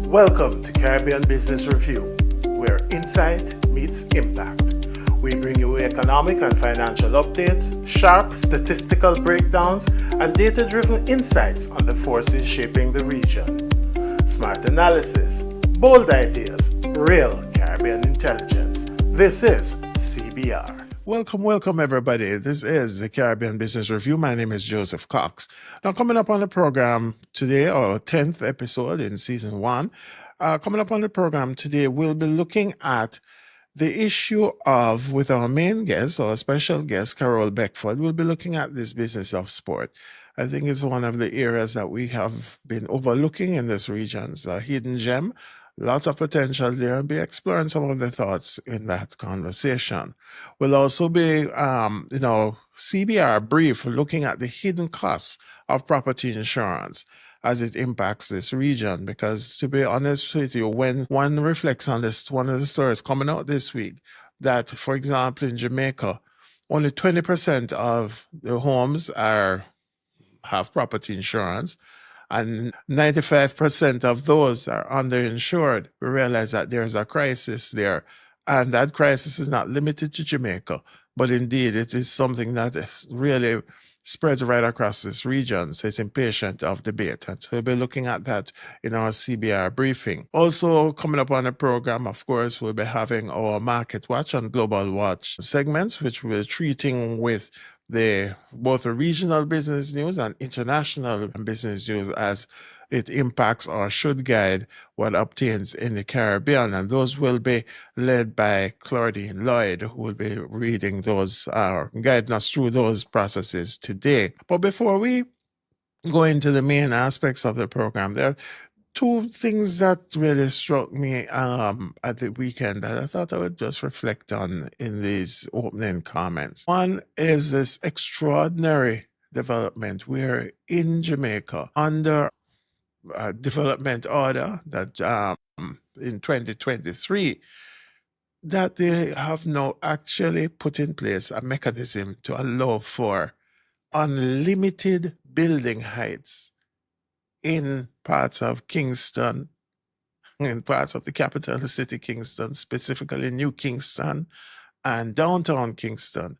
Welcome to Caribbean Business Review, where insight meets impact. We bring you economic and financial updates, sharp statistical breakdowns, and data-driven insights on the forces shaping the region. Smart analysis, bold ideas, real Caribbean intelligence. This is CBR. Welcome everybody. This is the Caribbean Business Review. My name is Joseph Cox. Now coming up on the program today, our 10th episode in season 1, coming up on the program today, we'll be looking at the issue of, with our main guest, our special guest, Carole Beckford, we'll be looking at this business of sport. I think it's one of the areas that we have been overlooking in this region. It's a hidden gem. Lots of potential there, and be exploring some of the thoughts in that conversation. We'll also be, CBR brief, looking at the hidden costs of property insurance as it impacts this region. Because to be honest with you, when one reflects on this, one of the stories coming out this week, that, for example, in Jamaica, only 20% of the homes have property insurance, and 95% of those are underinsured. We realize that there's a crisis there, and that crisis is not limited to Jamaica, but indeed it is something that is really spreads right across this region. So it's impatient of debate, and so we'll be looking at that in our CBR briefing. Also coming up on the program, of course, we'll be having our Market Watch and Global Watch segments, which we're treating with both the regional business news and international business news as it impacts or should guide what obtains in the Caribbean. And those will be led by Claudine Lloyd, who will be reading those, guiding us through those processes today. But before we go into the main aspects of the program, there are two things that really struck me at the weekend that I thought I would just reflect on in these opening comments. One is this extraordinary development where in Jamaica, under a development order that in 2023, that they have now actually put in place a mechanism to allow for unlimited building heights in parts of Kingston, in parts of the capital city, Kingston, specifically New Kingston and downtown Kingston,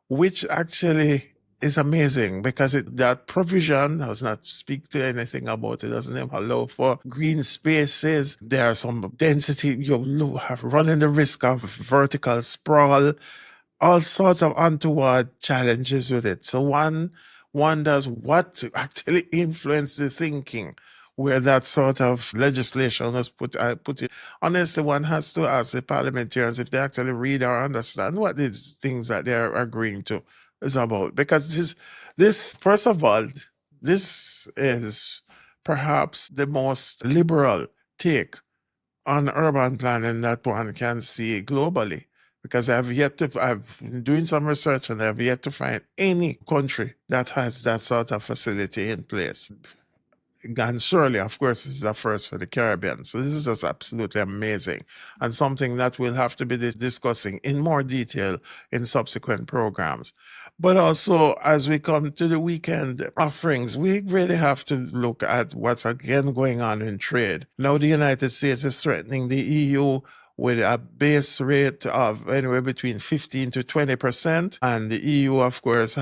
which actually is amazing because that provision does not speak to anything about it, doesn't even allow for green spaces. There are some density, you have running the risk of vertical sprawl, all sorts of untoward challenges with it. So one wonders what actually influenced the thinking where that sort of legislation was put in. Honestly, one has to ask the parliamentarians if they actually read or understand what these things that they're agreeing to is about. Because this, first of all, this is perhaps the most liberal take on urban planning that one can see globally. Because I've been doing some research and I've yet to find any country that has that sort of facility in place. And surely, of course, this is a first for the Caribbean. So this is just absolutely amazing and something that we'll have to be discussing in more detail in subsequent programs. But also, as we come to the weekend offerings, we really have to look at what's again going on in trade. Now, the United States is threatening the EU with a base rate of anywhere between 15 to 20%. And the EU, of course,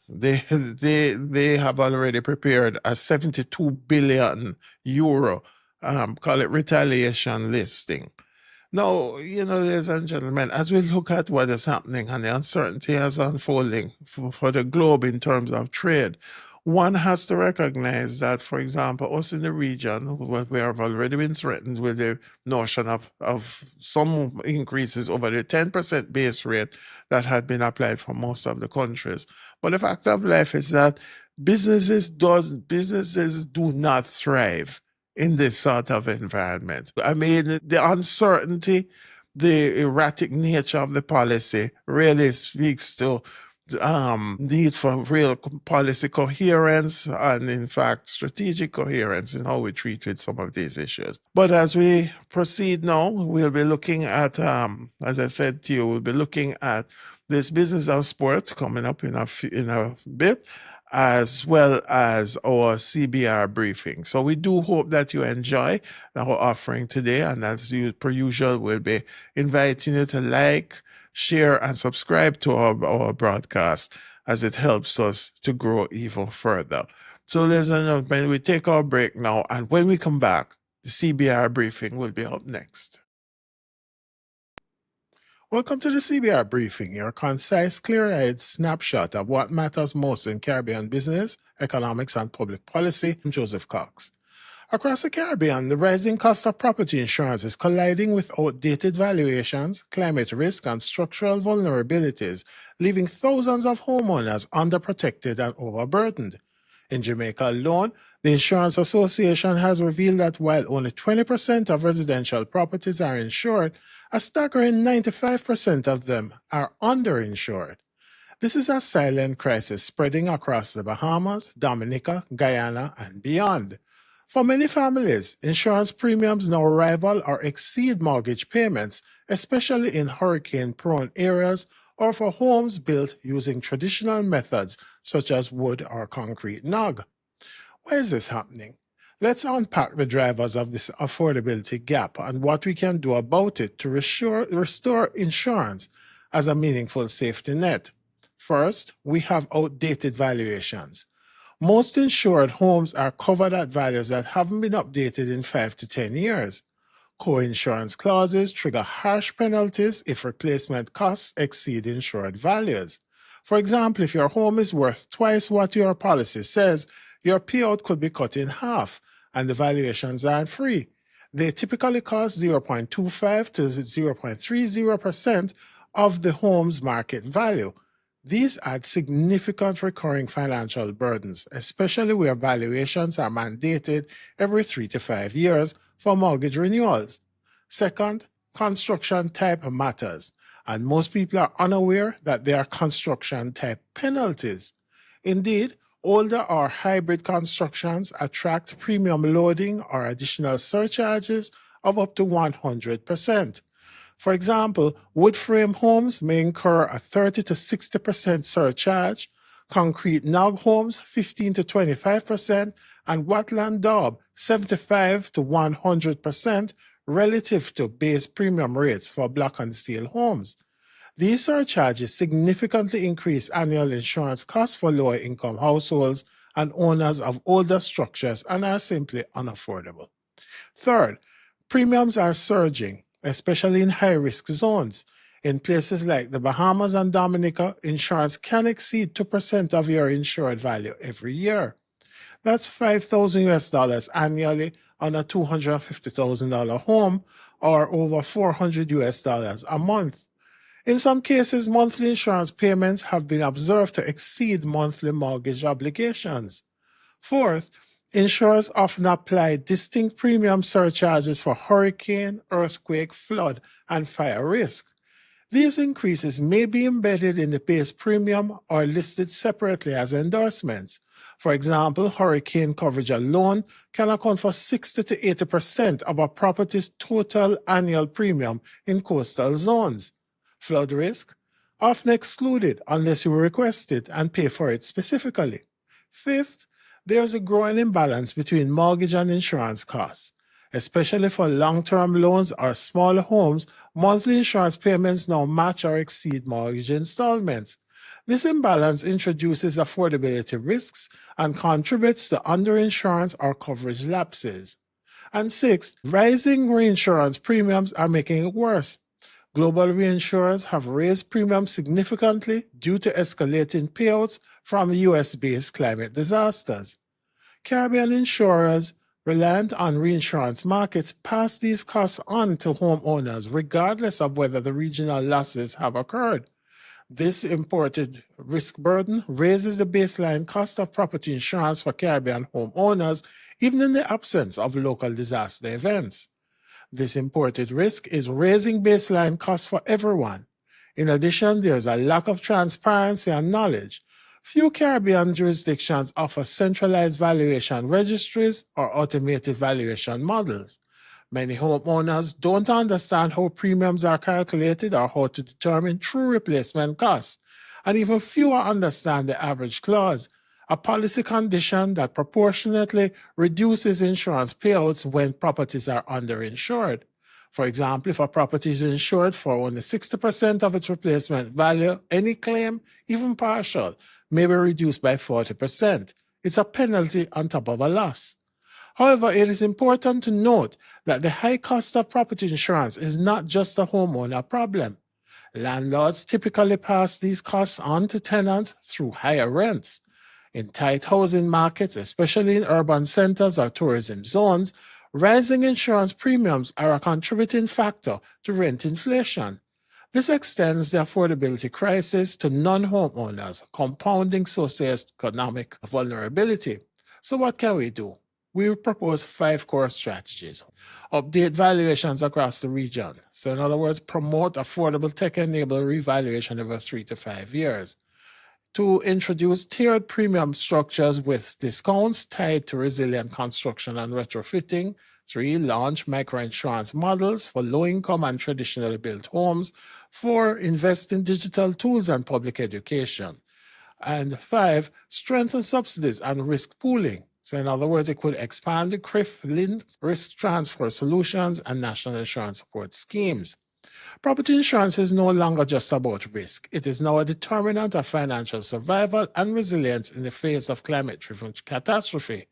they have already prepared a 72 billion euro, call it retaliation listing. Now, ladies and gentlemen, as we look at what is happening and the uncertainty is unfolding for the globe in terms of trade, one has to recognize that, for example, us in the region, we have already been threatened with the notion of some increases over the 10% base rate that had been applied for most of the countries. But the fact of life is that businesses do not thrive in this sort of environment. I mean, the uncertainty, the erratic nature of the policy really speaks to need for real policy coherence and, in fact, strategic coherence in how we treat with some of these issues. But as we proceed now, we'll be looking at, as I said to you, we'll be looking at this business of sport coming up in a bit. as well as our CBR briefing. So we do hope that you enjoy our offering today. And as per usual, we'll be inviting you to like, share, and subscribe to our broadcast as it helps us to grow even further. So ladies and gentlemen, we take our break now. And when we come back, the CBR briefing will be up next. Welcome to the CBR Briefing, your concise, clear-eyed snapshot of what matters most in Caribbean business, economics, and public policy. I'm Joseph Cox. Across the Caribbean, the rising cost of property insurance is colliding with outdated valuations, climate risk, and structural vulnerabilities, leaving thousands of homeowners underprotected and overburdened. In Jamaica alone, the Insurance Association has revealed that while only 20% of residential properties are insured, a staggering 95% of them are underinsured. This is a silent crisis spreading across the Bahamas, Dominica, Guyana, and beyond. For many families, insurance premiums now rival or exceed mortgage payments, especially in hurricane-prone areas or for homes built using traditional methods such as wood or concrete nog. Why is this happening? Let's unpack the drivers of this affordability gap and what we can do about it to restore insurance as a meaningful safety net. First, we have outdated valuations. Most insured homes are covered at values that haven't been updated in 5 to 10 years. Co-insurance clauses trigger harsh penalties if replacement costs exceed insured values. For example, if your home is worth twice what your policy says, your payout could be cut in half, and the valuations aren't free. They typically cost 0.25 to 0.30% of the home's market value. These add significant recurring financial burdens, especially where valuations are mandated every 3 to 5 years for mortgage renewals. Second, construction type matters, and most people are unaware that there are construction type penalties. Indeed, older or hybrid constructions attract premium loading or additional surcharges of up to 100%. For example, wood frame homes may incur a 30 to 60% surcharge, concrete nog homes 15 to 25%, and wetland daub 75 to 100% relative to base premium rates for block and steel homes. These surcharges significantly increase annual insurance costs for lower income households and owners of older structures and are simply unaffordable. Third, premiums are surging, especially in high-risk zones. In places like the Bahamas and Dominica, insurance can exceed 2% of your insured value every year. That's $5,000 annually on a $250,000 home or over $400 a month. In some cases, monthly insurance payments have been observed to exceed monthly mortgage obligations. Fourth, insurers often apply distinct premium surcharges for hurricane, earthquake, flood, and fire risk. These increases may be embedded in the base premium or listed separately as endorsements. For example, hurricane coverage alone can account for 60 to 80% of a property's total annual premium in coastal zones. Flood risk, often excluded unless you request it and pay for it specifically. Fifth, there's a growing imbalance between mortgage and insurance costs. Especially for long-term loans or smaller homes, monthly insurance payments now match or exceed mortgage installments. This imbalance introduces affordability risks and contributes to underinsurance or coverage lapses. And sixth, rising reinsurance premiums are making it worse. Global reinsurers have raised premiums significantly due to escalating payouts from US-based climate disasters. Caribbean insurers reliant on reinsurance markets pass these costs on to homeowners regardless of whether the regional losses have occurred. This imported risk burden raises the baseline cost of property insurance for Caribbean homeowners even in the absence of local disaster events. This imported risk is raising baseline costs for everyone. In addition, there's a lack of transparency and knowledge. Few Caribbean jurisdictions offer centralized valuation registries or automated valuation models. Many homeowners don't understand how premiums are calculated or how to determine true replacement costs, and even fewer understand the average clause. a policy condition that proportionately reduces insurance payouts when properties are underinsured. For example, if a property is insured for only 60% of its replacement value, any claim, even partial, may be reduced by 40%. It's a penalty on top of a loss. However, it is important to note that the high cost of property insurance is not just a homeowner problem. Landlords typically pass these costs on to tenants through higher rents. In tight housing markets, especially in urban centers or tourism zones, rising insurance premiums are a contributing factor to rent inflation. This extends the affordability crisis to non-homeowners, compounding socioeconomic vulnerability. So what can we do? We propose 5 core strategies. Update valuations across the region. So in other words, promote affordable tech-enabled revaluation over 3 to 5 years. 2, introduce tiered premium structures with discounts tied to resilient construction and retrofitting. 3, launch microinsurance models for low-income and traditionally built homes. 4, invest in digital tools and public education. And 5, strengthen subsidies and risk pooling. So in other words, it could expand the CRIF linked risk transfer solutions and national insurance support schemes. Property insurance is no longer just about risk. It is now a determinant of financial survival and resilience in the face of climate-driven catastrophe.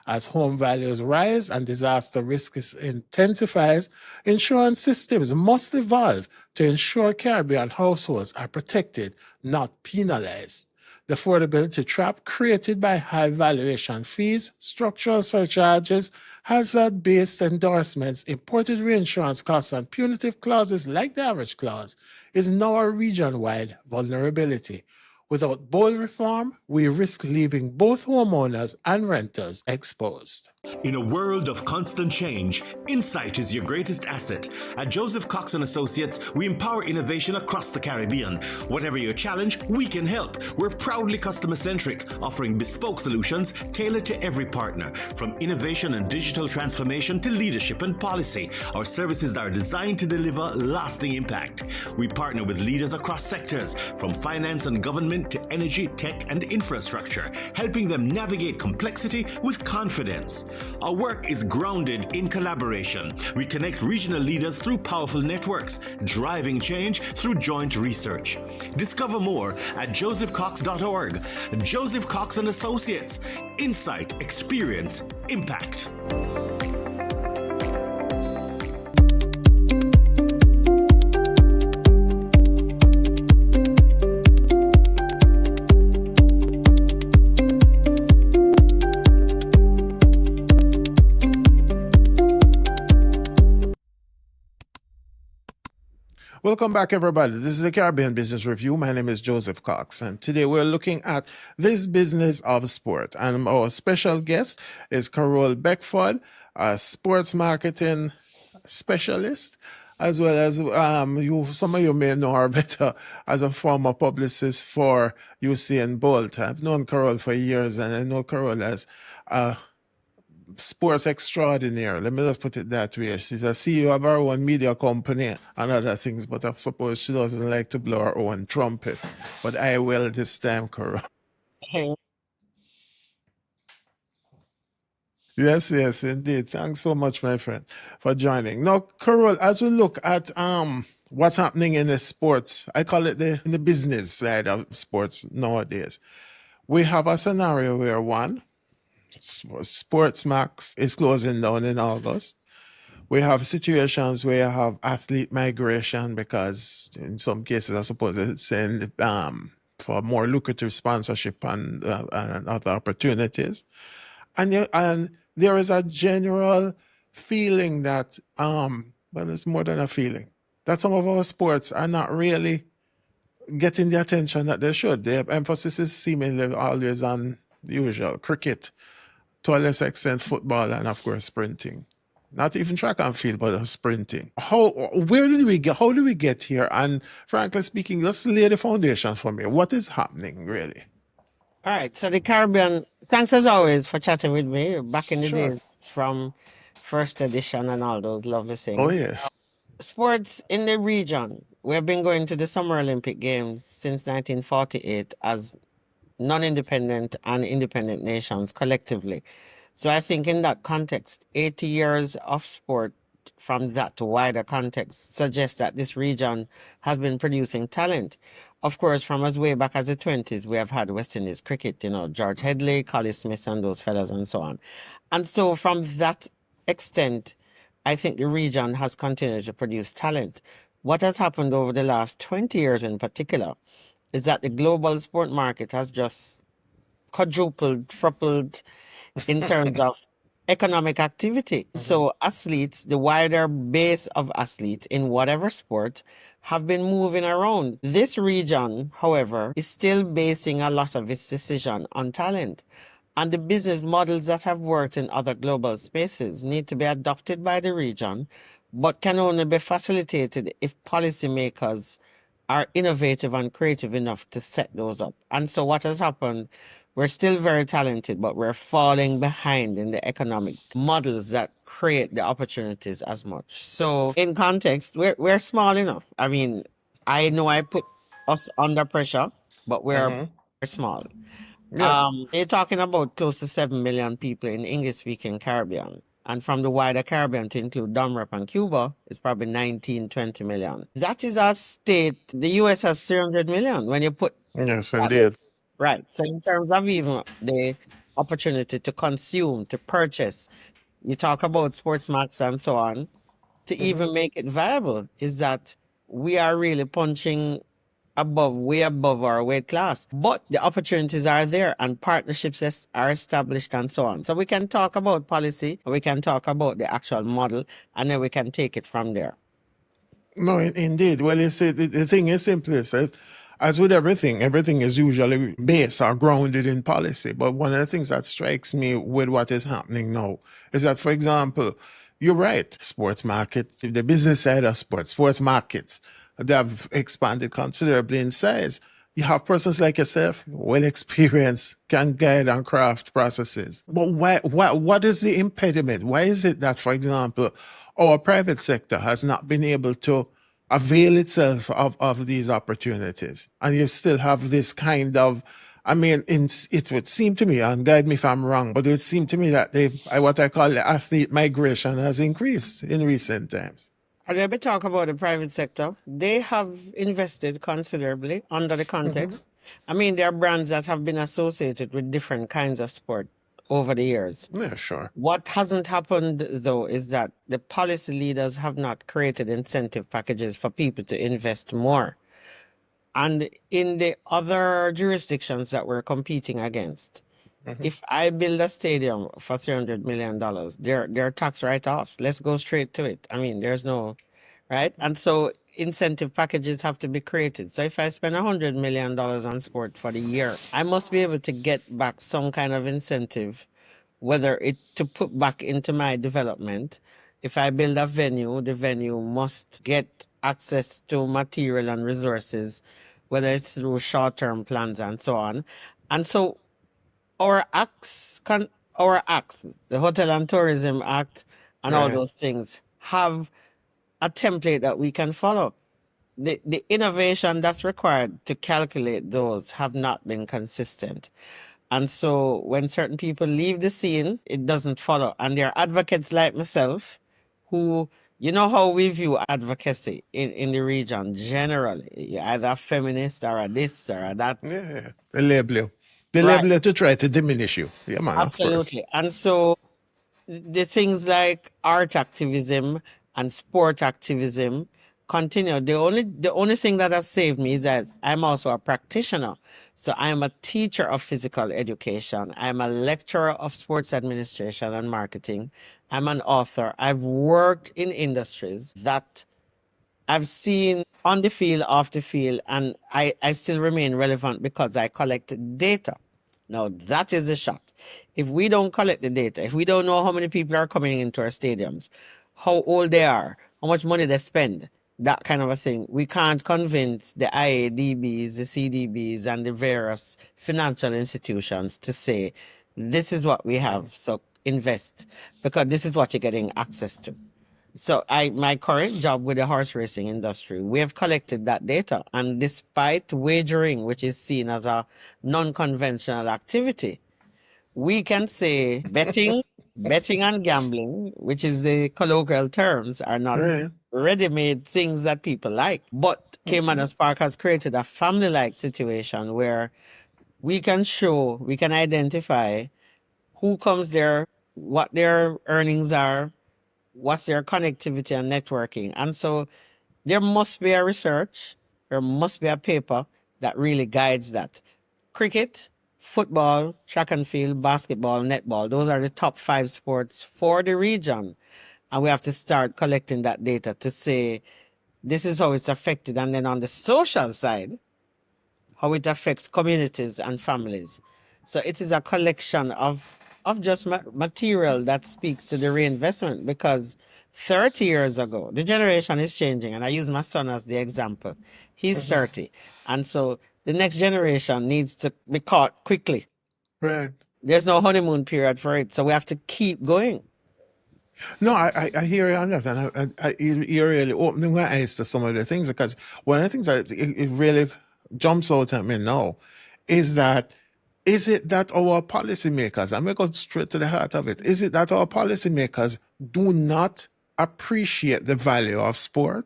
As home values rise and disaster risk intensifies, insurance systems must evolve to ensure Caribbean households are protected, not penalized. The affordability trap created by high valuation fees, structural surcharges, hazard-based endorsements, imported reinsurance costs, and punitive clauses like the average clause is now a region-wide vulnerability. Without bold reform, we risk leaving both homeowners and renters exposed. In a world of constant change, insight is your greatest asset. At Joseph Cox and Associates, we empower innovation across the Caribbean. Whatever your challenge, we can help. We're proudly customer-centric, offering bespoke solutions tailored to every partner. From innovation and digital transformation to leadership and policy, our services are designed to deliver lasting impact. We partner with leaders across sectors, from finance and government to energy, tech, and infrastructure, helping them navigate complexity with confidence. Our work is grounded in collaboration. We connect regional leaders through powerful networks, driving change through joint research. Discover more at josephcox.org. Joseph Cox and Associates. Insight, experience, impact. Welcome back, everybody. This is the Caribbean Business Review. My name is Joseph Cox, and today we're looking at this business of sport. And our special guest is Carole Beckford, a sports marketing specialist, as well as some of you may know her better as a former publicist for Usain Bolt. I've known Carole for years, and I know Carole as sports extraordinaire. Let me just put it that way. She's a CEO of her own media company and other things, but I suppose she doesn't like to blow her own trumpet. But I will this time, Carole. Yes, yes, indeed. Thanks so much, my friend, for joining. Now, Carole, as we look at what's happening in the sports, I call it in the business side of sports nowadays, we have a scenario where Sportsmax is closing down in August. We have situations where you have athlete migration because in some cases, I suppose it's in for more lucrative sponsorship and other opportunities. And there is a general feeling that, well, it's more than a feeling, that some of our sports are not really getting the attention that they should. The emphasis is seemingly always on the usual cricket, to a less extent football, and of course sprinting. Not even track and field, but sprinting. How did we get here? And frankly speaking, just lay the foundation for me. What is happening really? All right, so the Caribbean, thanks as always for chatting with me back in the days from first edition and all those lovely things. Oh, yes. Sports in the region. We have been going to the Summer Olympic Games since 1948 as non-independent and independent nations collectively. So I think in that context, 80 years of sport from that wider context suggests that this region has been producing talent. Of course, from as way back as the 20s, we have had West Indies cricket, George Headley, Collie Smith, and those fellas, and so on. And so, from that extent, I think the region has continued to produce talent. What has happened over the last 20 years in particular is that the global sport market has just quadrupled, tripled in terms of economic activity. So athletes, the wider base of athletes in whatever sport, have been moving around. This region, however, is still basing a lot of its decision on talent. And the business models that have worked in other global spaces need to be adopted by the region, but can only be facilitated if policymakers are innovative and creative enough to set those up. And so what has happened, we're still very talented, but we're falling behind in the economic models that create the opportunities as much. So in context, we're small enough. I mean, I know I put us under pressure, but we're small. Yeah. You're talking about close to 7 million people in English-speaking Caribbean. And from the wider Caribbean to include Domrep and Cuba, it's probably 19, 20 million. That is our state. The US has 300 million when you put Yes, that. indeed. Right. So in terms of even the opportunity to consume, to purchase, you talk about sports max and so on, to even make it viable is that we are really punching way above our weight class. But the opportunities are there and partnerships are established and so on. So we can talk about policy, we can talk about the actual model, and then we can take it from there. No, indeed. Well, you see, the thing is simply, as with everything, everything is usually based or grounded in policy. But one of the things that strikes me with what is happening now is that, for example, you're right, sports markets, the business side of sports markets, they have expanded considerably in size. You have persons like yourself, well experienced, can guide and craft processes. But what is the impediment? Why is it that, for example, our private sector has not been able to avail itself of these opportunities? And you still have this kind of, I mean, it would seem to me, and guide me if I'm wrong, but it would seem to me that what I call the athlete migration has increased in recent times. And let me talk about the private sector. They have invested considerably under the context. I mean, there are brands that have been associated with different kinds of sport over the years. Yeah, sure. What hasn't happened, though, is that the policy leaders have not created incentive packages for people to invest more. And in the other jurisdictions that we're competing against, if I build a stadium for $300 million, they're tax write-offs. Let's go straight to it. I mean, there's no, right? And so incentive packages have to be created. So if I spend $100 million on sport for the year, I must be able to get back some kind of incentive, whether it to put back into my development. If I build a venue, the venue must get access to material and resources, whether it's through short-term plans and so on. And so our acts, the Hotel and Tourism Act and all Right. those things have a template that we can follow. The innovation that's required to calculate those have not been consistent. And so when certain people leave the scene, it doesn't follow. And there are advocates like myself who, you know how we view advocacy in the region generally. You're either a feminist or a this or a that. Yeah, they label you. They Right. label you to try to diminish you. Yeah, man, of course. Absolutely. And so the things like art activism and sport activism continue. The only thing that has saved me is that I'm also a practitioner. So I'm a teacher of physical education. I'm a lecturer of sports administration and marketing. I'm an author. I've worked in industries that I've seen on the field, off the field, and I still remain relevant because I collect data. Now, that is a shot. If we don't collect the data, if we don't know how many people are coming into our stadiums, how old they are, how much money they spend, that kind of a thing, we can't convince the IADBs, the CDBs, and the various financial institutions to say, this is what we have, so invest, because this is what you're getting access to. So my current job with the horse racing industry, we have collected that data. And despite wagering, which is seen as a non-conventional activity, we can say betting and gambling, which is the colloquial terms, are not Right. ready-made things that people like. But Caymanas Park has created a family-like situation where we can identify who comes there, what their earnings are, what's their connectivity and networking. And so there must be a research, there must be a paper that really guides that. Cricket, football, track and field, basketball, netball, those are the top 5 sports for the region. And we have to start collecting that data to say this is how it's affected. And then on the social side, how it affects communities and families. So it is a collection of just material that speaks to the reinvestment because 30 years ago, the generation is changing. And I use my son as the example. He's 30. And so the next generation needs to be caught quickly. Right. There's no honeymoon period for it. So we have to keep going. No, I hear you on that, and you're really opening my eyes to some of the things because one of the things that it really jumps out at me now is it that our policymakers, I'm going to go straight to the heart of it, is it that our policymakers do not appreciate the value of sport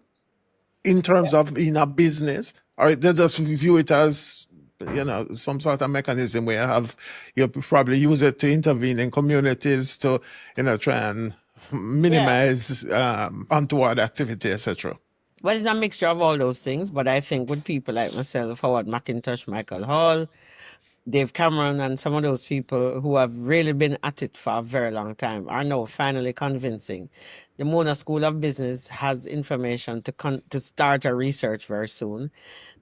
in terms of in a business, or they just view it as some sort of mechanism where you probably use it to intervene in communities to try and Yeah. minimize untoward activity, etc. Well, it's a mixture of all those things, but I think with people like myself, Howard McIntosh, Michael Hall, Dave Cameron, and some of those people who have really been at it for a very long time are now finally convincing. The Mona School of Business has information to start a research very soon.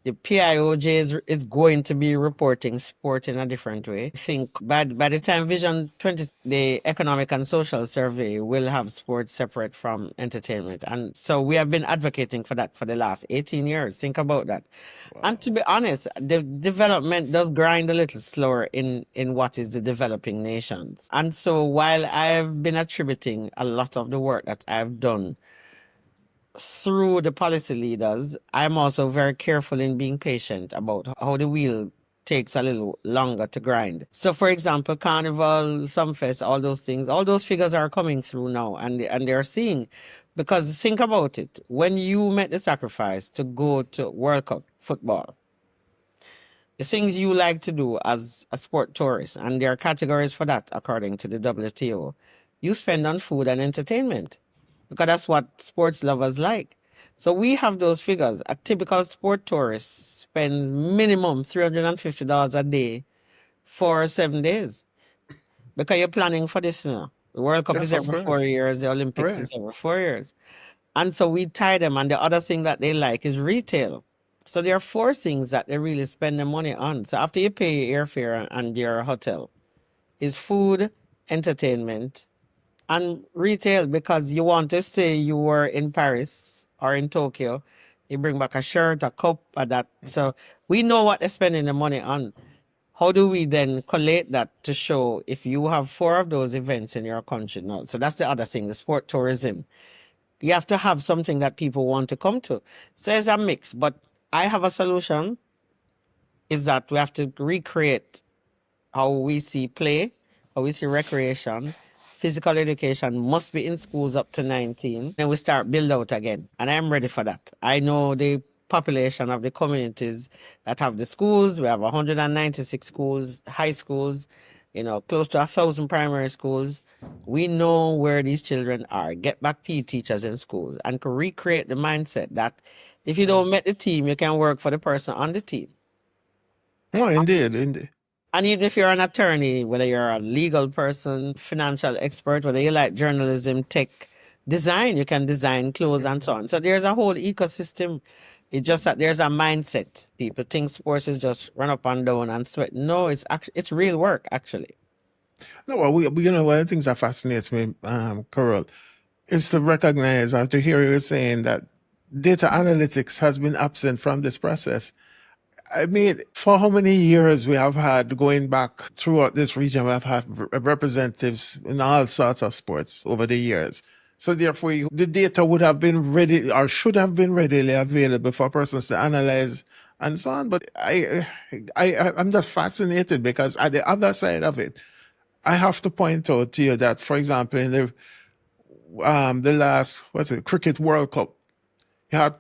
The PIOJ is going to be reporting sport in a different way. I think by the time Vision 20, the Economic and Social Survey will have sports separate from entertainment. And so we have been advocating for that for the last 18 years. Think about that. And to be honest, the development does grind a little slower in what is the developing nations. And so while I've been attributing a lot of the work that I've done through the policy leaders, I'm also very careful in being patient about how the wheel takes a little longer to grind. So, for example, Carnival, Sumfest, all those things, all those figures are coming through now, and they're seeing. Because think about it, when you make the sacrifice to go to World Cup football, the things you like to do as a sport tourist, and there are categories for that according to the WTO, you spend on food and entertainment because that's what sports lovers like. So we have those figures. A typical sport tourist spends minimum $350 a day for 7 days because you're planning for this now. The World Cup Yes, is of every course. 4 years, the Olympics Right. is every 4 years. And so we tie them. And the other thing that they like is retail. So there are 4 things that they really spend their money on. So after you pay your airfare and your hotel, is food, entertainment, and retail because you want to say you were in Paris or in Tokyo. You bring back a shirt, a cup, or that. So we know what they're spending the money on. How do we then collate that to show if you have 4 of those events in your country? No. So that's the other thing, the sport tourism. You have to have something that people want to come to. So it's a mix, but I have a solution is that we have to recreate how we see play, how we see recreation. Physical education must be in schools up to 19. Then we start build out again. And I'm ready for that. I know the population of the communities that have the schools. We have 196 schools, high schools, close to 1,000 primary schools. We know where these children are. Get back PE teachers in schools and recreate the mindset that if you don't make the team, you can work for the person on the team. Oh, indeed. And even if you're an attorney, whether you're a legal person, financial expert, whether you like journalism, tech, design, you can design clothes and so on. So there's a whole ecosystem. It's just that there's a mindset. People think sports is just run up and down and sweat. No, it's real work actually. No, well, one of the things that fascinates me, Carole, is to recognize or to hear you saying that data analytics has been absent from this process. I mean, for how many years we have had going back throughout this region, we have had representatives in all sorts of sports over the years. So therefore, the data would have been ready or should have been readily available for persons to analyze and so on. But I'm just fascinated because at the other side of it, I have to point out to you that, for example, in the last cricket World Cup, you had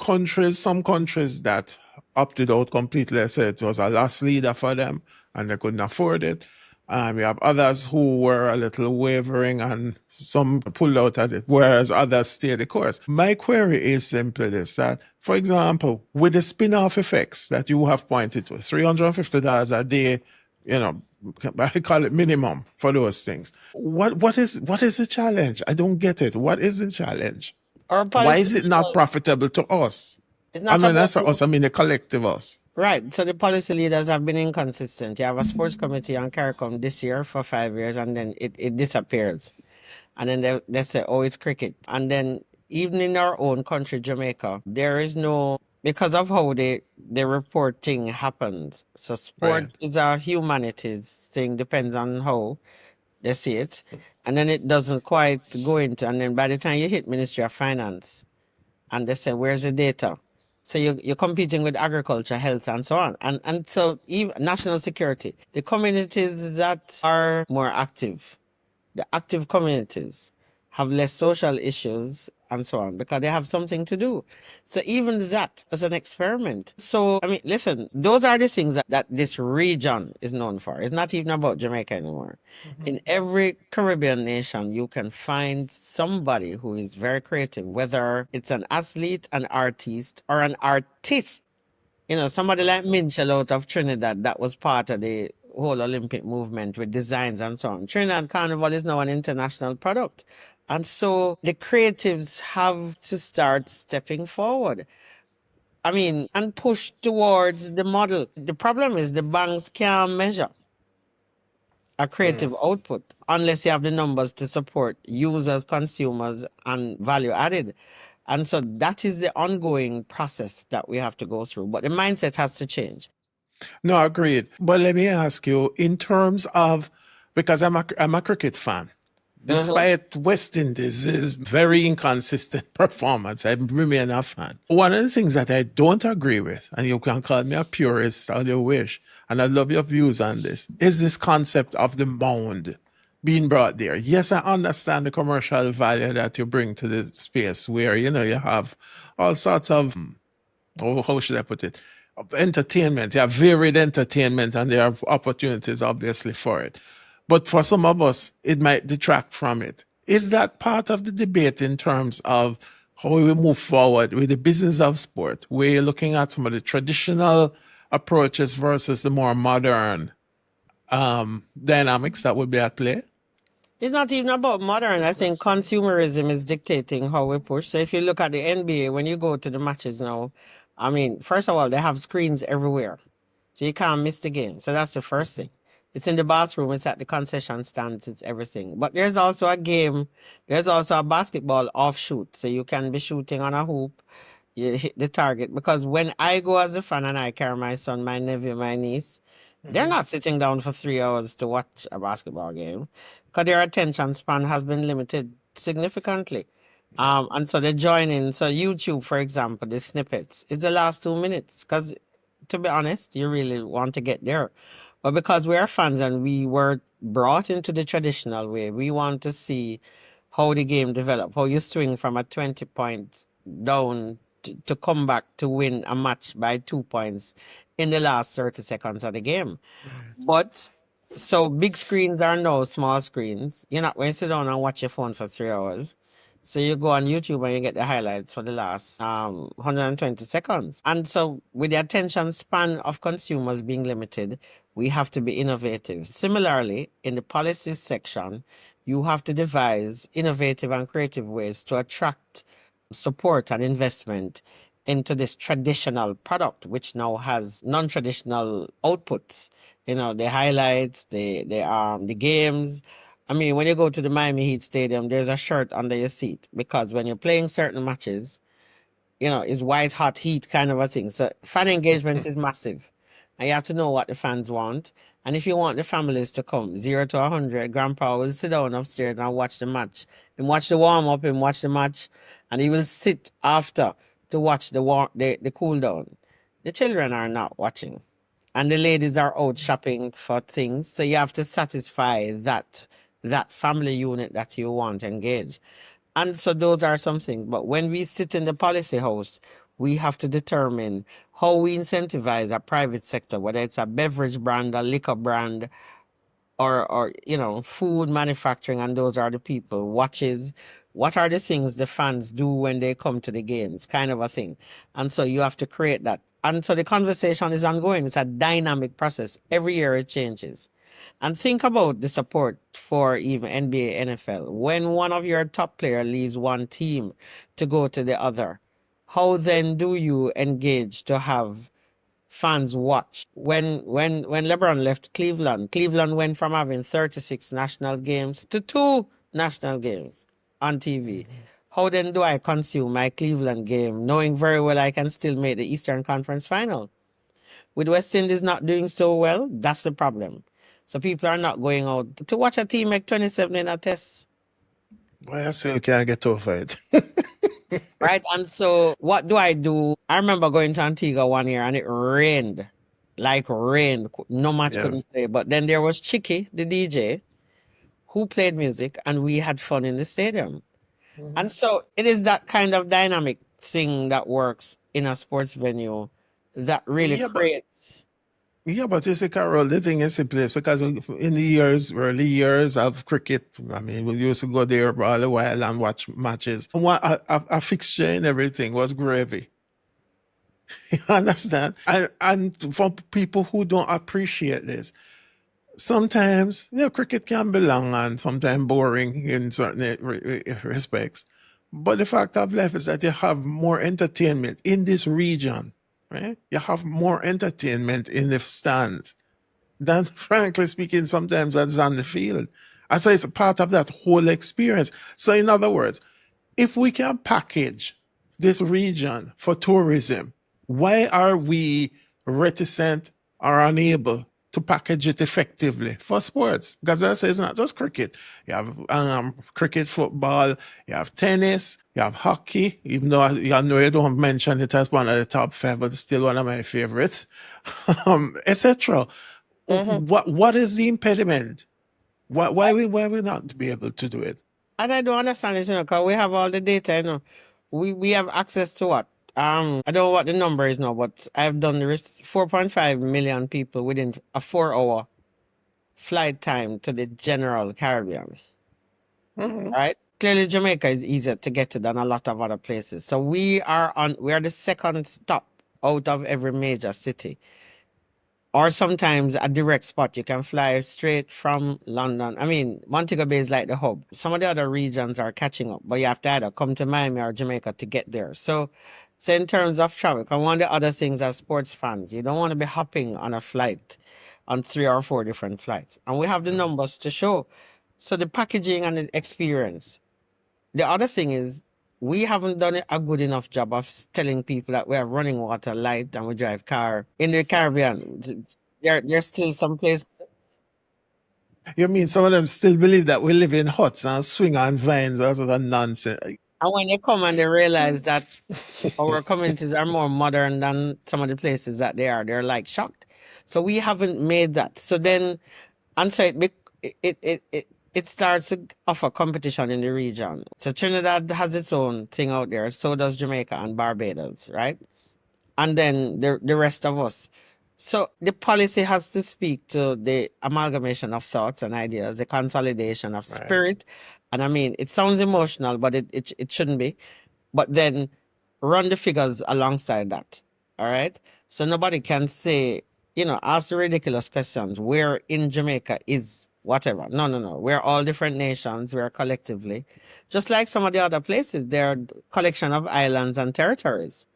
some countries that opted out completely. I said it was a loss leader for them and they couldn't afford it. You have others who were a little wavering and some pulled out at it, whereas others stayed the course. My query is simply this, that, for example, with the spin-off effects that you have pointed to, $350 a day, I call it minimum for those things. What is the challenge? I don't get it. What is the challenge? Our Why policy is it not profitable to us? it's And not when I about say us, I mean the collective us. right. So the policy leaders have been inconsistent. You have a sports committee on CARICOM this year for 5 years, and then it disappears. And then they say, oh, it's cricket. And then even in our own country, Jamaica, there is no, because of how the reporting happens. So sport Right. is a humanities thing, depends on how they see it. And then it doesn't quite go into, and then by the time you hit Ministry of Finance, and they say, where's the data? So you're competing with agriculture, health, and so on. And so even national security, the communities that are more active, the active communities have less social issues and so on because they have something to do. So even that as an experiment. So I mean, listen, those are the things that this region is known for. It's not even about Jamaica anymore. In every Caribbean nation, you can find somebody who is very creative, whether it's an athlete, an artist, or an artist. Somebody like Minchell out of Trinidad that was part of the whole Olympic movement with designs and so on. Trinidad Carnival is now an international product. And so the creatives have to start stepping forward. I mean, and push towards the model. The problem is the banks can't measure a creative output unless you have the numbers to support users, consumers, and value added. And so that is the ongoing process that we have to go through. But the mindset has to change. No, agreed. But let me ask you, in terms of, because I'm a cricket fan, despite West Indies' very inconsistent performance, I remain a fan. One of the things that I don't agree with, and you can call me a purist all you wish, and I love your views on this, is this concept of the mound being brought there. Yes, I understand the commercial value that you bring to the space where, you have all sorts of, how should I put it? Of entertainment. You have varied entertainment and there are opportunities, obviously, for it. But for some of us, it might detract from it. Is that part of the debate in terms of how we move forward with the business of sport? We're looking at some of the traditional approaches versus the more modern dynamics that would be at play? It's not even about modern. I think consumerism is dictating how we push. So if you look at the NBA, when you go to the matches now, I mean, first of all, they have screens everywhere. So you can't miss the game. So that's the first thing. It's in the bathroom, it's at the concession stands, it's everything. But there's also a game, there's also a basketball offshoot. So you can be shooting on a hoop, you hit the target. Because when I go as a fan and I carry my son, my nephew, my niece, they're not sitting down for 3 hours to watch a basketball game because their attention span has been limited significantly. And so they join in. So YouTube, for example, the snippets is the last 2 minutes because, to be honest, you really want to get there. But because we are fans and we were brought into the traditional way, we want to see how the game develop, how you swing from a 20 points down to come back to win a match by 2 points in the last 30 seconds of the game. But so big screens are now small screens. You're not going to sit down and watch your phone for 3 hours. So you go on YouTube and you get the highlights for the last 120 seconds. And so with the attention span of consumers being limited, we have to be innovative. Similarly, in the policies section, you have to devise innovative and creative ways to attract support and investment into this traditional product, which now has non-traditional outputs. The highlights, the games. I mean, when you go to the Miami Heat Stadium, there's a shirt under your seat because when you're playing certain matches, it's white hot heat kind of a thing. So fan engagement is massive. And you have to know what the fans want. And if you want the families to come, 0 to 100, grandpa will sit down upstairs and watch the match. And watch the warm up and watch the match. And he will sit after to watch the cool down. The children are not watching. And the ladies are out shopping for things. So you have to satisfy that family unit that you want engaged. And so those are some things. But when we sit in the policy house, we have to determine how we incentivize a private sector, whether it's a beverage brand, a liquor brand, or food manufacturing, and those are the people. Watches, what are the things the fans do when they come to the games, kind of a thing. And so you have to create that. And so the conversation is ongoing. It's a dynamic process. Every year it changes. And think about the support for even NBA, NFL. When one of your top player leaves one team to go to the other, how then do you engage to have fans watch? When LeBron left Cleveland, Cleveland went from having 36 national games to 2 national games on TV. How then do I consume my Cleveland game, knowing very well I can still make the Eastern Conference final? With West Indies not doing so well, that's the problem. So people are not going out to watch a team make 27 in a test. Why I still can't get over it. Right? And so what do? I remember going to Antigua one year and it rained. Like rain. No match Yes. couldn't play. But then there was Chicky, the DJ, who played music and we had fun in the stadium. And so it is that kind of dynamic thing that works in a sports venue that really Yeah, but creates. yeah, but you see, Carol, the thing is in place because in the early years of cricket, I mean, we used to go there all the while and watch matches. A fixture and everything was gravy. You understand? And for people who don't appreciate this, sometimes, cricket can be long and sometimes boring in certain respects. But the fact of life is that you have more entertainment in this region, right? You have more entertainment in the stands than, frankly speaking, sometimes that's on the field. And so it's a part of that whole experience. So, in other words, if we can package this region for tourism, why are we reticent or unable to package it effectively for sports? Because I say it's not just cricket. You have cricket, football, you have tennis, you have hockey, even though I know you don't mention it as one of the top 5, but it's still one of my favorites, etc. What is the impediment? Why we not be able to do it? And I don't understand it, because we have all the data, We have access to what? I don't know what the number is now, but I've done the 4.5 million people within a 4-hour flight time to the general Caribbean. Right? Clearly Jamaica is easier to get to than a lot of other places. So we are the second stop out of every major city. Or sometimes a direct spot. You can fly straight from London. I mean, Montego Bay is like the hub. Some of the other regions are catching up, but you have to either come to Miami or Jamaica to get there. So in terms of travel, and one of the other things as sports fans, you don't want to be hopping on a flight on 3 or 4 different flights. And we have the numbers to show. So the packaging and the experience. The other thing is, we haven't done a good enough job of telling people that we have running water, light, and we drive car in the Caribbean. There's still some places. You mean some of them still believe that we live in huts and swing on vines or sort of nonsense? And when they come and they realize that our communities are more modern than some of the places that they're like shocked. So we haven't made that. So then, and so it starts to offer competition in the region. So Trinidad has its own thing out there. So does Jamaica and Barbados, right? And then the rest of us. So the policy has to speak to the amalgamation of thoughts and ideas, the consolidation of spirit. And I mean, it sounds emotional, but it shouldn't be. But then run the figures alongside that. All right. So nobody can say, ask the ridiculous questions. Where in Jamaica is whatever. No. We're all different nations. We're collectively. Just like some of the other places, they're a collection of islands and territories.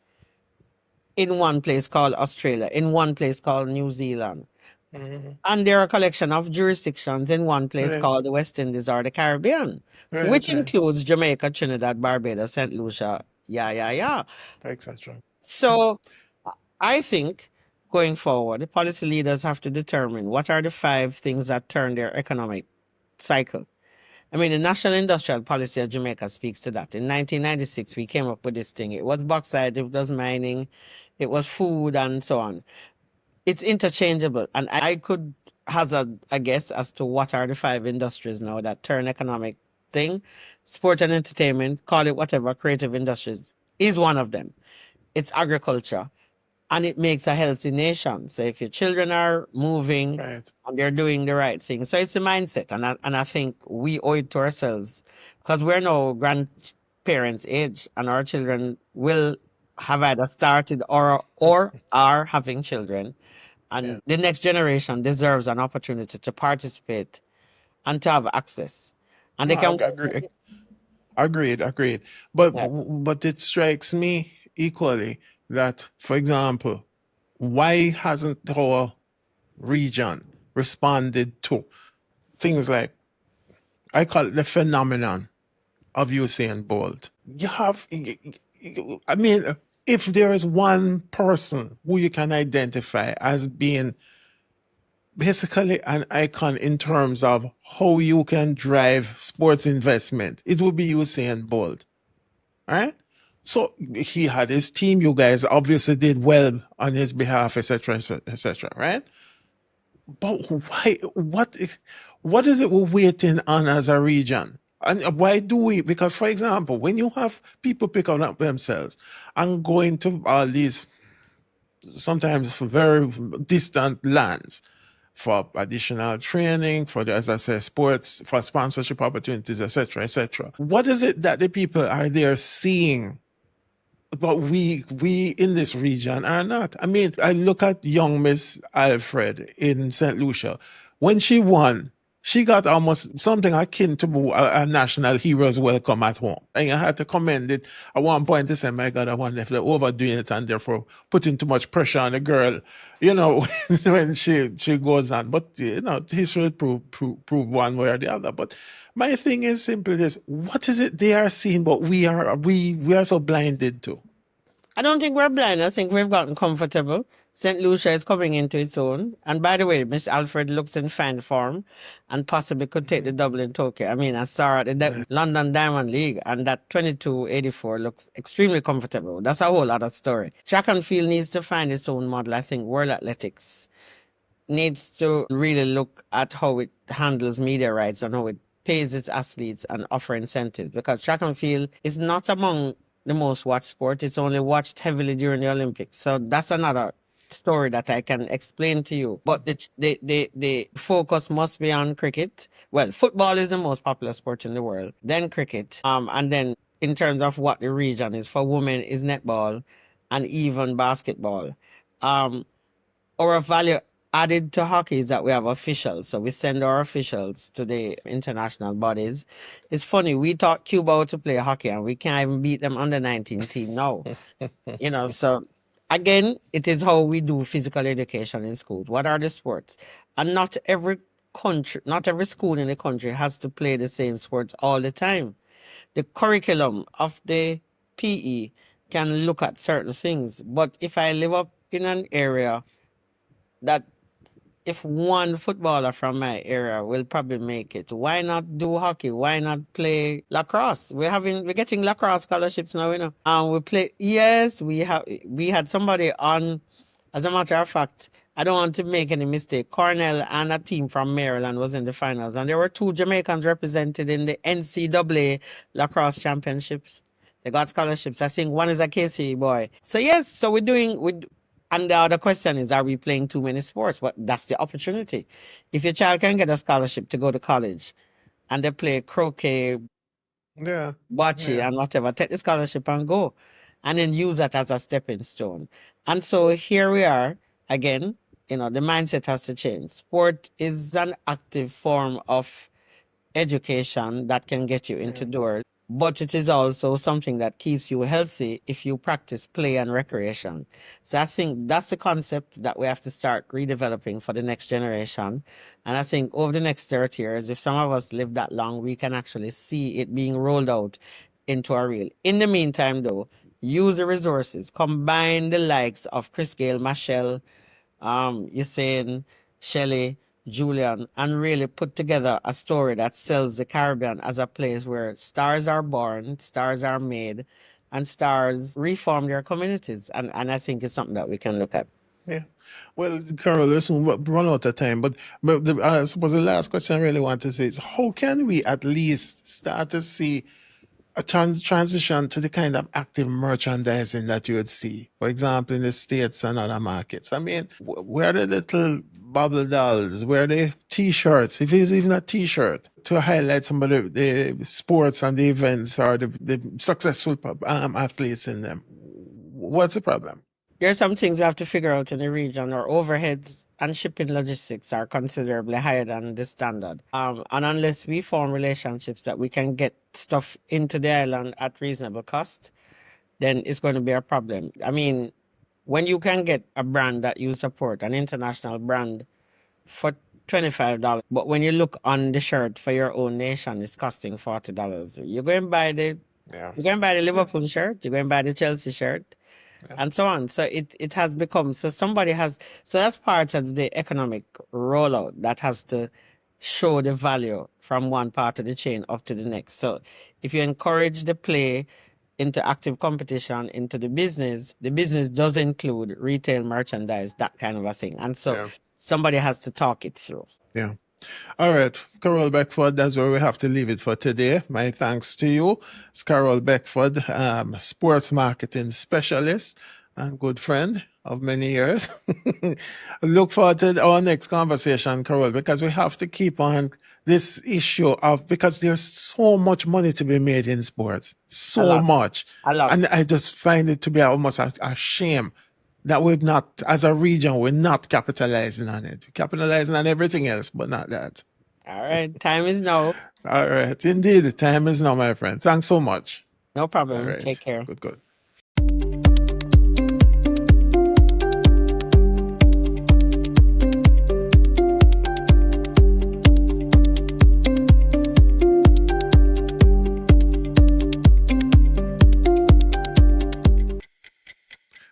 In one place called Australia, in one place called New Zealand. And there are a collection of jurisdictions in one place called the West Indies or the Caribbean, which includes Jamaica, Trinidad, Barbados, St. Lucia, yeah. Etc. So I think going forward, the policy leaders have to determine what are the 5 things that turn their economic cycle. I mean, the National Industrial Policy of Jamaica speaks to that. In 1996, we came up with this thing. It was bauxite, it was mining, it was food, and so on. It's interchangeable, and I could hazard a guess as to what are the 5 industries now that turn economic thing. Sport and entertainment, call it whatever, creative industries is one of them. It's agriculture, and it makes a healthy nation. So if your children are moving Right. and they're doing the right thing, so it's a mindset, and I think we owe it to ourselves because we're now grandparents' age, and our children will have either started or are having children, and Yeah. the next generation deserves an opportunity to participate and to have access, and No, they I can. agree. Agreed. But Yeah. but it strikes me equally that, for example, why hasn't our region responded to things like, I call it the phenomenon of Usain Bolt? You have, I mean, if there is one person who you can identify as being basically an icon in terms of how you can drive sports investment, it would be Usain Bolt, right? So he had his team. You guys obviously did well on his behalf, etc., etc., right? But why? What is it we're waiting on as a region? And why do we? Because, for example, when you have people pick up themselves and going to all these sometimes very distant lands for additional training, for the, as I say, sports, for sponsorship opportunities, etc., etc. What is it that the people are there seeing but we in this region are not? I mean, I look at young Miss Alfred in St. Lucia. When she won, she got almost something akin to a national hero's welcome at home. And I had to commend it at one point to say, my God, I wonder if they're overdoing it and therefore putting too much pressure on the girl, you know, when she goes on. But, you know, history will prove one way or the other. But my thing is simply this: what is it they are seeing, but we are so blinded to? I don't think we're blind. I think we've gotten comfortable. St. Lucia is coming into its own. And by the way, Miss Alfred looks in fine form and possibly could take the double in Tokyo. I mean, I saw her at the London Diamond League, and that 22.84 looks extremely comfortable. That's a whole other story. Track and field needs to find its own model. I think World Athletics needs to really look at how it handles media rights and how it pays its athletes and offer incentives, because track and field is not among the most watched sport. It's only watched heavily during the Olympics. So that's another story that I can explain to you. But the focus must be on cricket. Well, football is the most popular sport in the world, then cricket, and then in terms of what the region is for women is netball and even basketball. Our value added to hockey is that we have officials. So we send our officials to the international bodies. It's funny, we taught Cuba how to play hockey and we can't even beat them under 19 team now. You know, so again, it is how we do physical education in schools. What are the sports? And not every country, not every school in the country has to play the same sports all the time. The curriculum of the PE can look at certain things. But if I live up in an area that if one footballer from my area will probably make it, why not do hockey? Why not play lacrosse? We're getting lacrosse scholarships now, you know. And we play, yes, we had somebody on, as a matter of fact, I don't want to make any mistake. Cornell and a team from Maryland was in the finals, and there were 2 Jamaicans represented in the NCAA lacrosse championships. They got scholarships. I think one is a KC boy. So yes, so and the other question is, are we playing too many sports? But that's the opportunity. If your child can get a scholarship to go to college and they play croquet, Yeah, bocce, yeah. and whatever, take the scholarship and go. And then use that as a stepping stone. And so here we are again, you know, the mindset has to change. Sport is an active form of education that can get you into doors, but it is also something that keeps you healthy if you practice play and recreation. So I think that's the concept that we have to start redeveloping for the next generation. And I think over the next 30 years, if some of us live that long, we can actually see it being rolled out into a real. In the meantime, though, use the resources, combine the likes of Chris Gale, Machelle, You're saying Shelley, Julian, and really put together a story that sells the Caribbean as a place where stars are born, stars are made, and stars reform their communities. And I think it's something that we can look at. Yeah. Well, Carol, listen, we'll run out of time, but I suppose the last question I really want to say is how can we at least start to see a transition to the kind of active merchandising that you would see, for example, in the States and other markets? I mean, where are the little bubble dolls? Where are the T-shirts? If it's even a T-shirt to highlight some of the sports and the events or the successful athletes in them. What's the problem? There are some things we have to figure out in the region. Our overheads and shipping logistics are considerably higher than the standard. And unless we form relationships that we can get stuff into the island at reasonable cost, then it's going to be a problem. I mean, when you can get a brand that you support, an international brand, for $25, but when you look on the shirt for your own nation, it's costing $40. You're going to buy the Yeah. you're going to buy the Liverpool shirt, you're going to buy the Chelsea shirt, and so on. So it has become, so that's part of the economic rollout that has to show the value from one part of the chain up to the next. So if you encourage the play into active competition, into the business does include retail merchandise, that kind of a thing. And so somebody has to talk it through. Yeah. All right, Carole Beckford, that's where we have to leave it for today. My thanks to you. It's Carole Beckford, sports marketing specialist and good friend of many years. Look forward to our next conversation, Carole, because we have to keep on this issue of, because there's so much money to be made in sports, so much. And I just find it to be almost a shame that we're not, as a region, we're not capitalizing on it. We're capitalizing on everything else, but not that. All right. Time is now. All right. Indeed, the time is now, my friend. Thanks so much. No problem. All right. Take care. Good.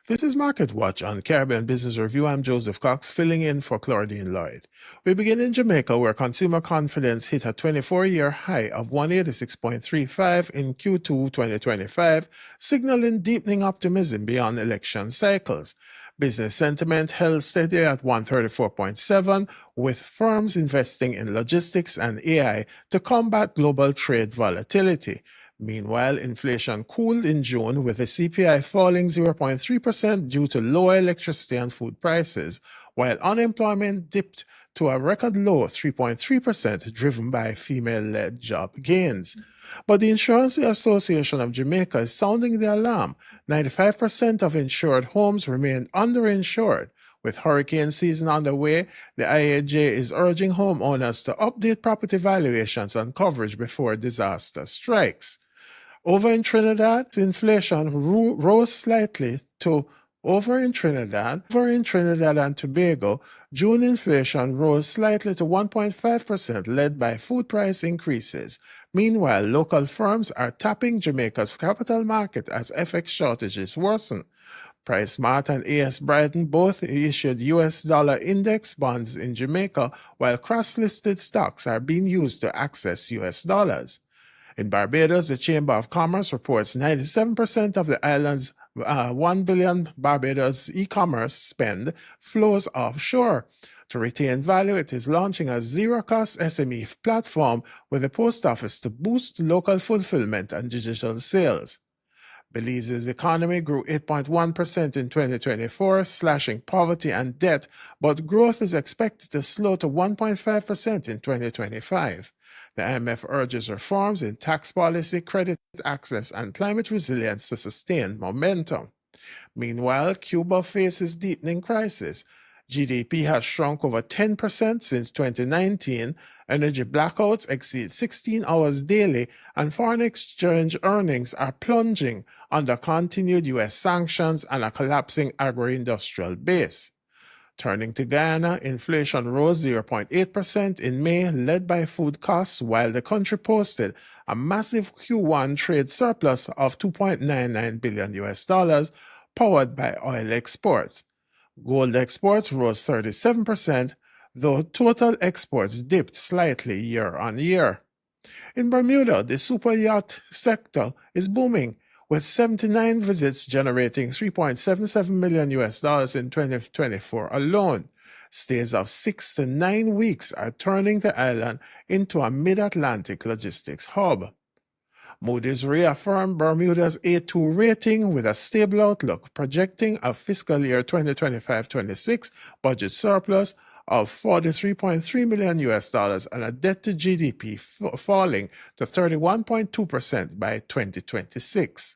This is Market Watch on Caribbean Business Review. I'm Joseph Cox, filling in for Claudine Lloyd. We begin in Jamaica, where consumer confidence hit a 24-year high of 186.35 in Q2 2025, signaling deepening optimism beyond election cycles. Business sentiment held steady at 134.7, with firms investing in logistics and AI to combat global trade volatility. Meanwhile, inflation cooled in June, with the CPI falling 0.3% due to lower electricity and food prices, while unemployment dipped to a record low 3.3%, driven by female-led job gains. But the Insurance Association of Jamaica is sounding the alarm. 95% of insured homes remain underinsured. With hurricane season underway, the IAJ is urging homeowners to update property valuations and coverage before disaster strikes. Over in Trinidad, inflation rose slightly to over in Trinidad and Tobago, June inflation rose slightly to 1.5%, led by food price increases. Meanwhile, local firms are tapping Jamaica's capital market as FX shortages worsen. PriceSmart and AS Brighton both issued US dollar index bonds in Jamaica, while cross-listed stocks are being used to access US dollars. In Barbados, the Chamber of Commerce reports 97% of the island's 1 billion Barbados e-commerce spend flows offshore. To retain value, it is launching a zero-cost SME platform with the post office to boost local fulfillment and digital sales. Belize's economy grew 8.1% in 2024, slashing poverty and debt, but growth is expected to slow to 1.5% in 2025. The IMF urges reforms in tax policy, credit access, and climate resilience to sustain momentum. Meanwhile, Cuba faces deepening crisis. GDP has shrunk over 10% since 2019, energy blackouts exceed 16 hours daily, and foreign exchange earnings are plunging under continued U.S. sanctions and a collapsing agro-industrial base. Turning to Guyana, inflation rose 0.8% in May, led by food costs, while the country posted a massive Q1 trade surplus of $2.99 billion, powered by oil exports. Gold exports rose 37%, though total exports dipped slightly year on year. In Bermuda, the super yacht sector is booming, with 79 visits generating $3.77 million in 2024 alone. Stays of 6 to 9 weeks are turning the island into a mid-Atlantic logistics hub. Moody's reaffirmed Bermuda's A2 rating with a stable outlook, projecting a fiscal year 2025-26 budget surplus of $43.3 million and a debt to GDP falling to 31.2% by 2026.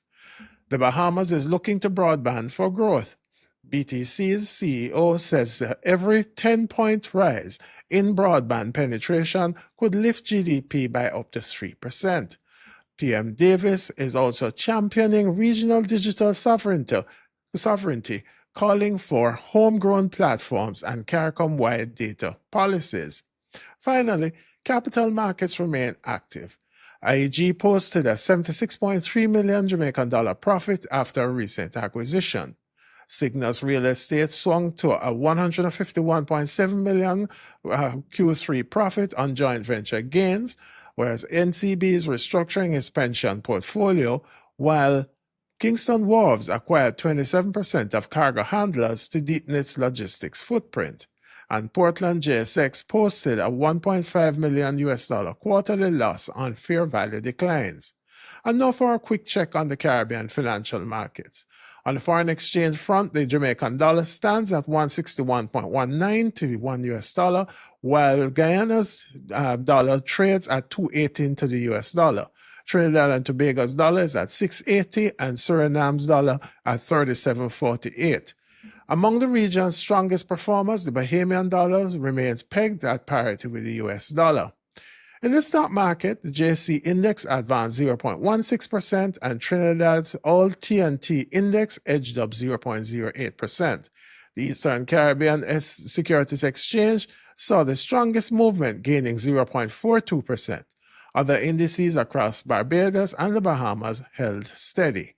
The Bahamas is looking to broadband for growth. BTC's CEO says that every 10-point rise in broadband penetration could lift GDP by up to 3%. PM Davis is also championing regional digital sovereignty, calling for homegrown platforms and CARICOM-wide data policies. Finally, capital markets remain active. IEG posted a $76.3 million Jamaican dollar profit after a recent acquisition. Signal's real estate swung to a $151.7 million Q3 profit on joint venture gains, whereas NCB is restructuring its pension portfolio, while Kingston Wharves acquired 27% of cargo handlers to deepen its logistics footprint. And Portland JSX posted a $1.5 million quarterly loss on fair value declines. And now for a quick check on the Caribbean financial markets. On the foreign exchange front, the Jamaican dollar stands at 161.19 to $1, while Guyana's dollar trades at 2.18 to the US dollar. Trinidad and Tobago's dollar is at 6.80 and Suriname's dollar at 37.48. Among the region's strongest performers, the Bahamian dollar remains pegged at parity with the US dollar. In the stock market, the JSE index advanced 0.16% and Trinidad's All TNT index edged up 0.08%. The Eastern Caribbean Securities Exchange saw the strongest movement, gaining 0.42%. Other indices across Barbados and the Bahamas held steady.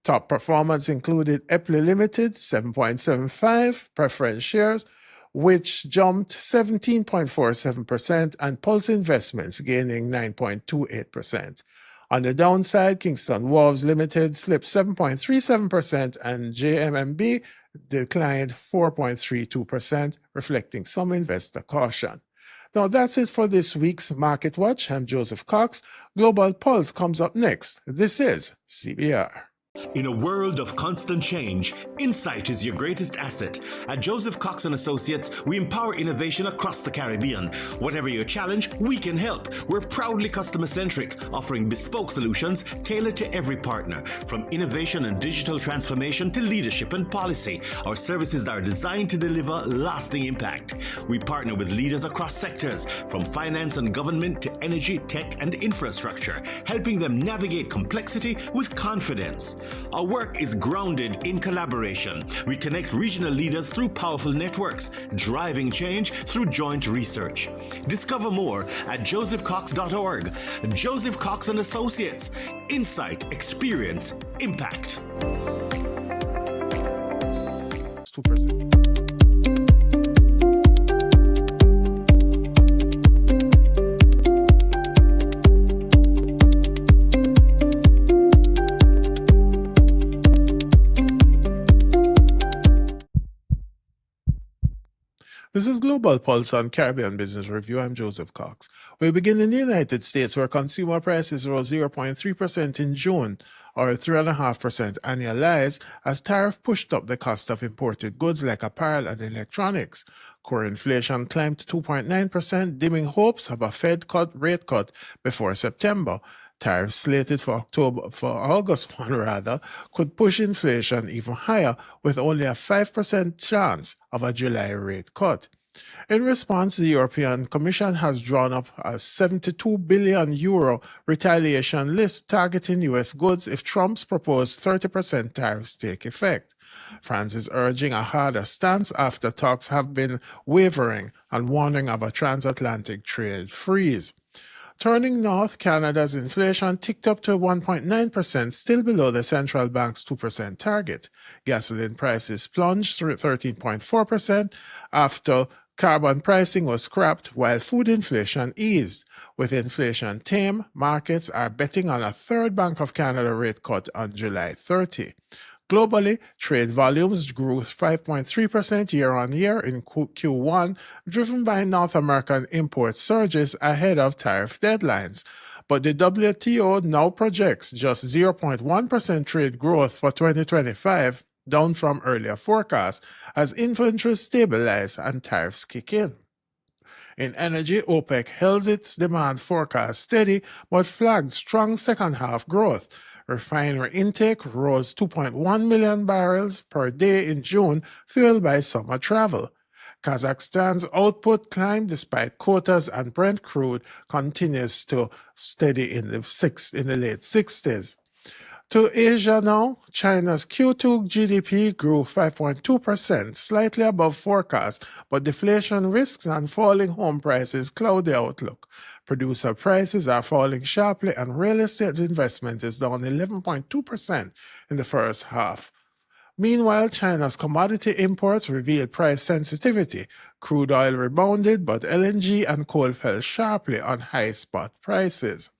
Top performance included Epley Limited, 7.75 preference shares, which jumped 17.47%, and Pulse Investments gaining 9.28%. On the downside, Kingston Wharves Limited slipped 7.37% and JMMB declined 4.32%, reflecting some investor caution. Now that's it for this week's Market Watch. I'm Joseph Cox. Global Pulse comes up next. This is CBR. In a world of constant change, insight is your greatest asset. At Joseph Cox and Associates, we empower innovation across the Caribbean. Whatever your challenge, we can help. We're proudly customer-centric, offering bespoke solutions tailored to every partner. From innovation and digital transformation to leadership and policy, our services are designed to deliver lasting impact. We partner with leaders across sectors, from finance and government to energy, tech, and infrastructure, helping them navigate complexity with confidence. Our work is grounded in collaboration. We connect regional leaders through powerful networks, driving change through joint research. Discover more at josephcox.org. Joseph Cox and Associates. Insight, experience, impact. 2%. This is Global Pulse on Caribbean Business Review. I'm Joseph Cox. We begin in the United States, where consumer prices rose 0.3% in June, or 3.5% annualized, as tariff pushed up the cost of imported goods like apparel and electronics. Core inflation climbed to 2.9%, dimming hopes of a Fed rate cut before September. Tariffs slated for August 1 could push inflation even higher, with only a 5% chance of a July rate cut. In response, the European Commission has drawn up a €72 billion retaliation list targeting U.S. goods if Trump's proposed 30% tariffs take effect. France is urging a harder stance after talks have been wavering and warning of a transatlantic trade freeze. Turning north, Canada's inflation ticked up to 1.9%, still below the central bank's 2% target. Gasoline prices plunged through 13.4% after carbon pricing was scrapped, while food inflation eased. With inflation tame, markets are betting on a third Bank of Canada rate cut on July 30. Globally, trade volumes grew 5.3% year-on-year in Q1, driven by North American import surges ahead of tariff deadlines. But the WTO now projects just 0.1% trade growth for 2025, down from earlier forecasts, as inventories stabilize and tariffs kick in. In energy, OPEC held its demand forecast steady but flagged strong second half growth. Refinery intake rose 2.1 million barrels per day in June, fueled by summer travel. Kazakhstan's output climbed despite quotas, and Brent crude continues to steady in the late 60s. To Asia now, China's Q2 GDP grew 5.2%, slightly above forecast, but deflation risks and falling home prices cloud the outlook. Producer prices are falling sharply, and real estate investment is down 11.2% in the first half. Meanwhile, China's commodity imports revealed price sensitivity. Crude oil rebounded, but LNG and coal fell sharply on high spot prices.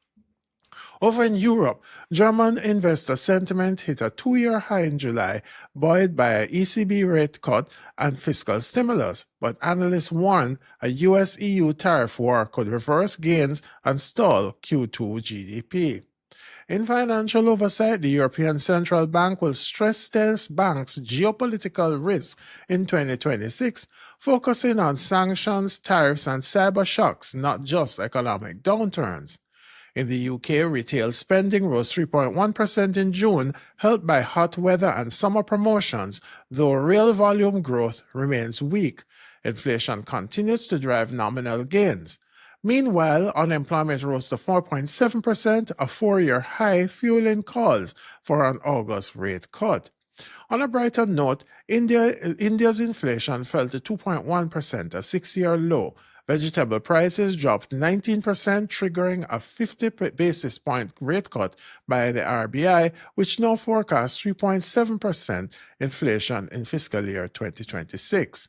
Over in Europe, German investor sentiment hit a two-year high in July, buoyed by an ECB rate cut and fiscal stimulus, but analysts warn a US-EU tariff war could reverse gains and stall Q2 GDP. In financial oversight, the European Central Bank will stress test banks' geopolitical risk in 2026, focusing on sanctions, tariffs, and cyber shocks, not just economic downturns. In the UK, retail spending rose 3.1% in June, helped by hot weather and summer promotions, though real volume growth remains weak. Inflation continues to drive nominal gains. Meanwhile, unemployment rose to 4.7%, a four-year high, fueling calls for an August rate cut. On a brighter note, India's inflation fell to 2.1%, a six-year low. Vegetable prices dropped 19%, triggering a 50 basis point rate cut by the RBI, which now forecasts 3.7% inflation in fiscal year 2026.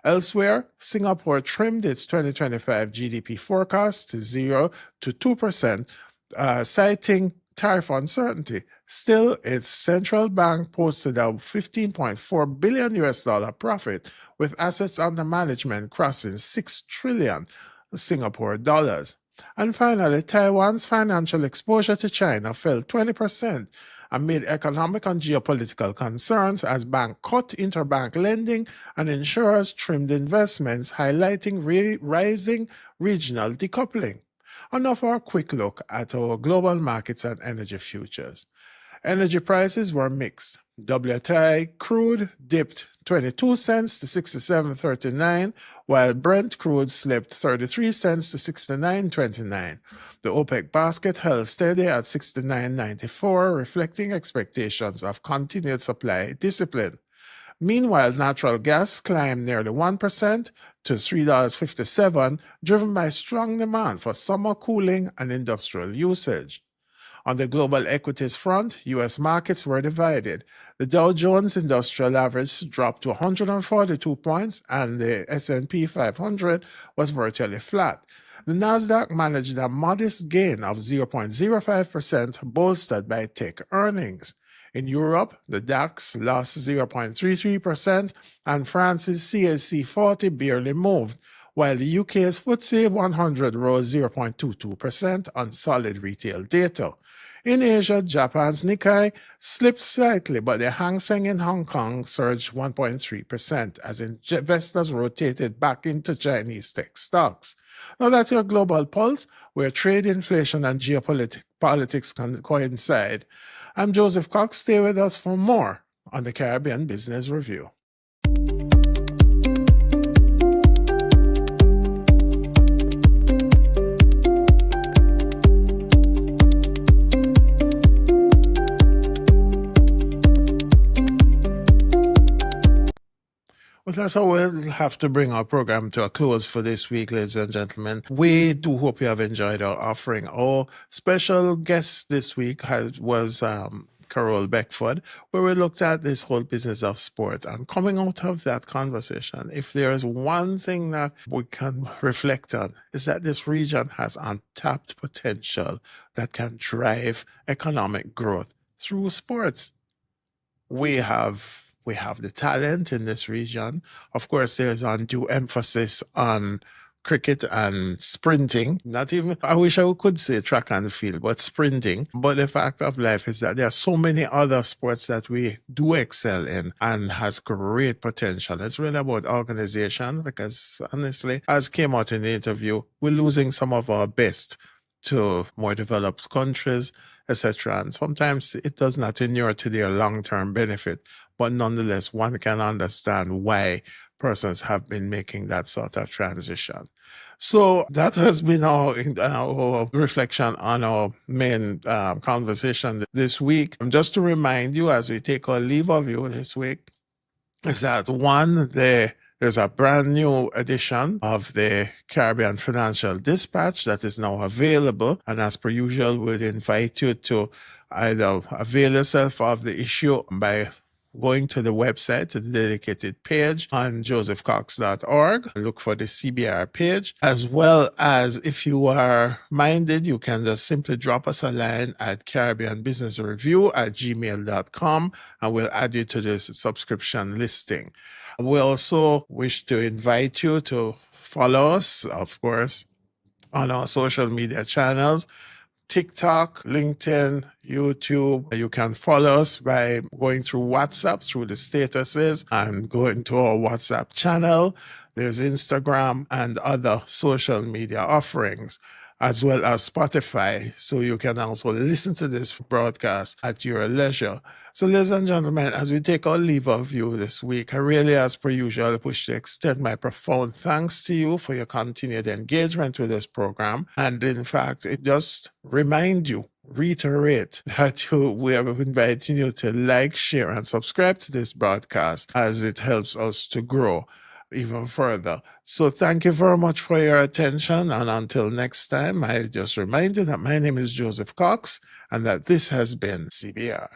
Elsewhere, Singapore trimmed its 2025 GDP forecast to 0 to 2%, citing tariff uncertainty. Still, its central bank posted a $15.4 billion US profit, with assets under management crossing 6 trillion Singapore dollars. And finally, Taiwan's financial exposure to China fell 20% amid economic and geopolitical concerns as banks cut interbank lending and insurers trimmed investments, highlighting rising regional decoupling. And now for a quick look at our global markets and energy futures. Energy prices were mixed. WTI crude dipped 22 cents to 67.39, while Brent crude slipped 33 cents to 69.29. The OPEC basket held steady at 69.94, reflecting expectations of continued supply discipline. Meanwhile, natural gas climbed nearly 1% to $3.57, driven by strong demand for summer cooling and industrial usage. On the global equities front, U.S. markets were divided. The Dow Jones Industrial Average dropped to 142 points, and the S&P 500 was virtually flat. The Nasdaq managed a modest gain of 0.05%, bolstered by tech earnings. In Europe, the DAX lost 0.33%, and France's CAC 40 barely moved, while the UK's FTSE 100 rose 0.22% on solid retail data. In Asia, Japan's Nikkei slipped slightly, but the Hang Seng in Hong Kong surged 1.3% as investors rotated back into Chinese tech stocks. Now that's your global pulse, where trade, inflation, and geopolitics coincide. I'm Joseph Cox. Stay with us for more on the Caribbean Business Review. With that's how we'll have to bring our program to a close for this week, ladies and gentlemen. We do hope you have enjoyed our offering. Our special guest this week was Carole Beckford, where we looked at this whole business of sport. And coming out of that conversation, if there is one thing that we can reflect on, is that this region has untapped potential that can drive economic growth through sports. We have the talent in this region. Of course, there's undue emphasis on cricket and sprinting. Not even, I wish I could say track and field, but sprinting. But the fact of life is that there are so many other sports that we do excel in and has great potential. It's really about organization because honestly, as came out in the interview, we're losing some of our best to more developed countries, etc. And sometimes it does not inure to their long-term benefit, but nonetheless, one can understand why persons have been making that sort of transition. So that has been our reflection on our main conversation this week. And just to remind you, as we take our leave of you this week, is that one, there's a brand new edition of the Caribbean Financial Dispatch that is now available. And as per usual, we'll invite you to either avail yourself of the issue by going to the website, to the dedicated page on josephcox.org. Look for the CBR page, as well as if you are minded, you can just simply drop us a line at caribbeanbusinessreview@gmail.com and we'll add you to the subscription listing. We also wish to invite you to follow us, of course, on our social media channels. TikTok, LinkedIn, YouTube. You can follow us by going through WhatsApp, through the statuses, and going to our WhatsApp channel. There's Instagram and other social media offerings, as well as Spotify. So you can also listen to this broadcast at your leisure. So ladies and gentlemen, as we take our leave of you this week, I really, as per usual, wish to extend my profound thanks to you for your continued engagement with this program. And in fact, it just reiterate that we are inviting you to like, share, and subscribe to this broadcast as it helps us to grow even further. So thank you very much for your attention. And until next time, I just remind you that my name is Joseph Cox and that this has been CBR.